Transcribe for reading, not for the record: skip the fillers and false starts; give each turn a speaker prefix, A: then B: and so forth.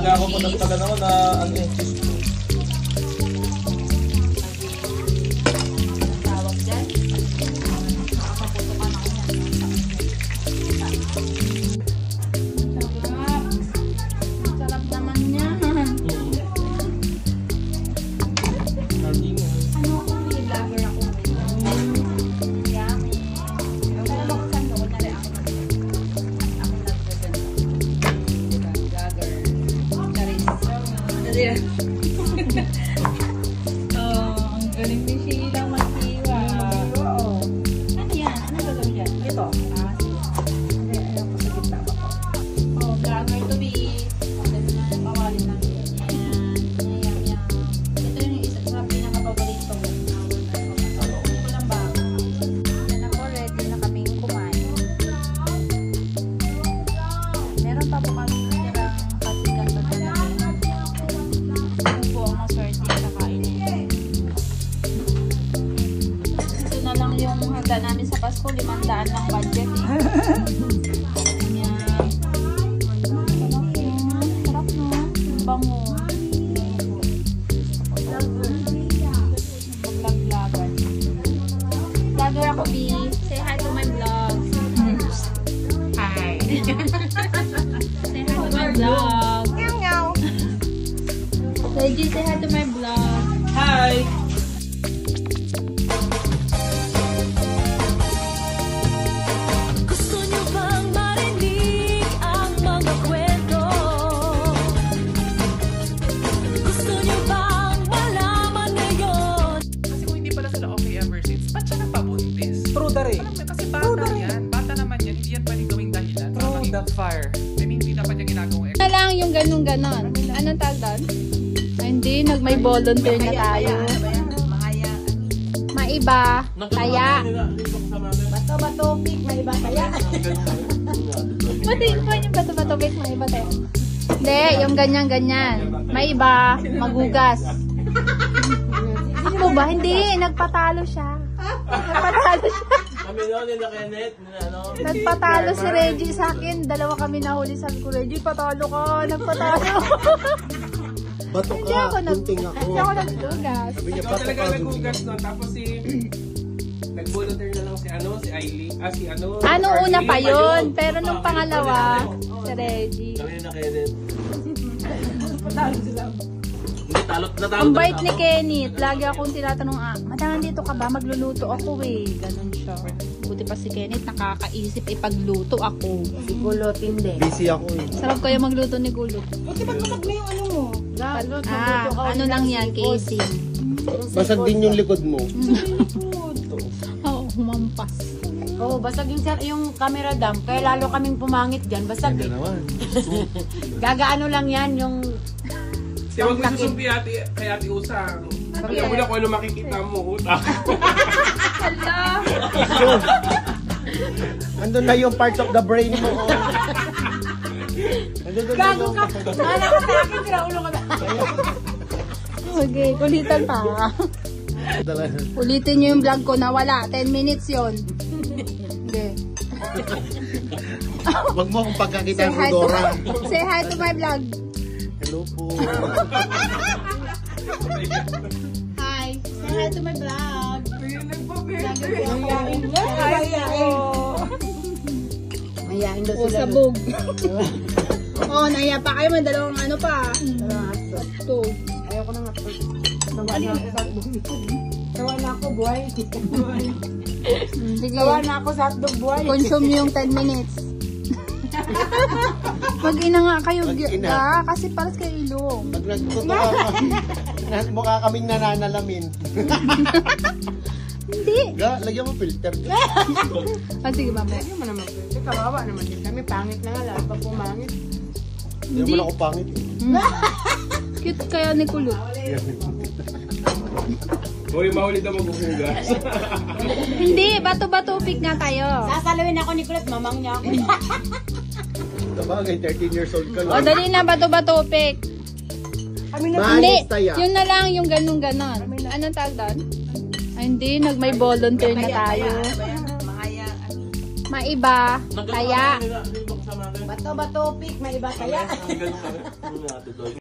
A: Alaga ako po ng taga naman na ano eh.
B: Tawag dyan. Makaputukan ako yan. Sarap naman niya. Ano ako, vlogger ako. Yeah. Pero makasal ko na rin ako. Ako nagdadala. Diba? Vlogger. Charis. Charis. Oh, ang galing ni Sheila maghiwa. Oo. Ano yan? Ano gagawin yan? Ito. Ah, sige. Hindi, ayaw ko sa gitna ba ko? Oh, vlogger to be. Pawalin lang yan. Yan, yan. Ito yung isa sa pinaka-paborito ko. Ito ko lang ba? Yan ako, ready na kaming kumain. Meron pa po kami tirang pasikat na talaga. Ano po ang maswerte sa kainin. Ito na lang yung handa namin sa Pasko. 500 lang budget eh. Yan. Sarap no? Ang bango. Mag-vlog-vlogger. Vlogger ako, B. Say hi to my vlog. Hi. Say hi to my vlog. Meow. Reggie, say hi to my vlog.
A: Hi!
C: Gusto niyo bang marinig ang mga kwento? Gusto niyo bang malaman ngayon?
D: Kasi kung hindi pala sila okay ever since, ba't siya nagpabuntis?
A: True rin.
D: Alam mo, kasi bata yan. Bata naman yan. Hindi yan pwedeng gawing dahilan.
A: True that fire.
D: I mean, hindi dapat niya ginagawang
B: Na lang yung ganun-ganon. Anong tawag doon? Ay, hindi, may volunteer na tayo. Maiba, taya.
E: Bato-bato, pig, may iba kaya.
B: Pati pa yung bato-bato bit, maiba tayo. Hindi, yung ganyan-ganyan. Maiba, magugas. Hindi mo ba? Hindi, nagpatalo siya. Nagpatalo siya.
A: Kami noon nila Kenneth, ano?
B: Nagpatalo si Reggie sa akin. Dalawa kami nahuli. Sabi ko, Reggie, patalo ka. Nagpatalo.
F: Bato
B: Hindi
F: ka,
B: ako
F: gunting ako.
B: Hindi ako nagtugas.
F: Sabi niya,
D: Ikaw
F: bato
D: talaga
F: ka, gunting
D: naghugas
F: ako.
D: nun. Tapos si... nag-volunteer na lang si ano, si Aileen. Ah, si ano.
B: Ano,
D: Arlene.
B: una pa yun. Pero nung pangalawa, si Reggie.
A: Kami nila Kenneth. Hindi, natalo
B: Ang bait ni Kenneth. Lagi akong tinatanong, madam, dito ka ba? Magluluto ako eh. Ganun siya. Buti pa si Kenneth, nakakaisip ipagluto ako.
E: Si Kulot, hindi.
F: Busy ako eh.
B: Sarap kaya magluto ni Gulot.
E: Buti ba't masag na yung ano mo?
B: Ano lang yan, casing.
F: Basag din yung likod mo.
B: Oo, humampas.
E: Oo, basag yung camera dam. Kaya lalo kaming pumangit dyan. Basag eh.
F: naman.
E: Gagaano lang yan yung...
D: Di wag mo susumpi kay Ate Usang. Sabi mo na kung ano makikita mo, utak.
F: Andun na yung parts of the brain mo.
E: Gago ka! Nala ka sa akin, pinaulo ka na.
B: Okay, kulitan pa. Ulitin nyo yung vlog ko na wala. 10 minutes yon. Okay.
F: Wag mo akong pagkakita ng Rodora.
B: Say hi to my vlog.
F: Hello po.
B: Hi. Say hi to my vlog.
E: Mayain daw
B: O,
E: sila.
B: sabog. Oh, naiya pa kayo. May dalawang ano pa. Two.
E: Ayoko na nga. Tawa na ako, buhay.
B: Sige.
E: Tawa na ako sa hotdog, buhay.
B: Consume yung 10 minutes. Mag-ina nga kayo.
F: Mag-ina.
B: Kasi paras kayo ilong.
F: Pag nagtutuwa ka, mukha kaming nananalamin.
B: Hindi.
F: Lagyan mo filter.
B: Sige, mamaya.
E: Hindi mo naman. Kasi kawawa naman din kami. Pangit na nga. Lahat pa pumangit.
F: Hindi mo na ako pangit.
B: Cute kaya ni Kulot.
D: Uy, mahuli daw maghuhugas.
B: Hindi, bato-bato pick nga tayo.
E: Sasalawin ako ni Kulot. Mamang niya ako.
F: Sabagay, 13 years old ka
B: O,
F: lang.
B: dali na, bato-bato pick.
E: Kami na.
B: Hindi,
F: Manis tayo.
B: yun na lang, yung ganun-ganon. Anong tawag doon? Ay, hindi, may volunteer na tayo. Maiba, taya.
E: Bato, bato, pick. May iba kaya.
A: Ganun kami. Ano natin doon?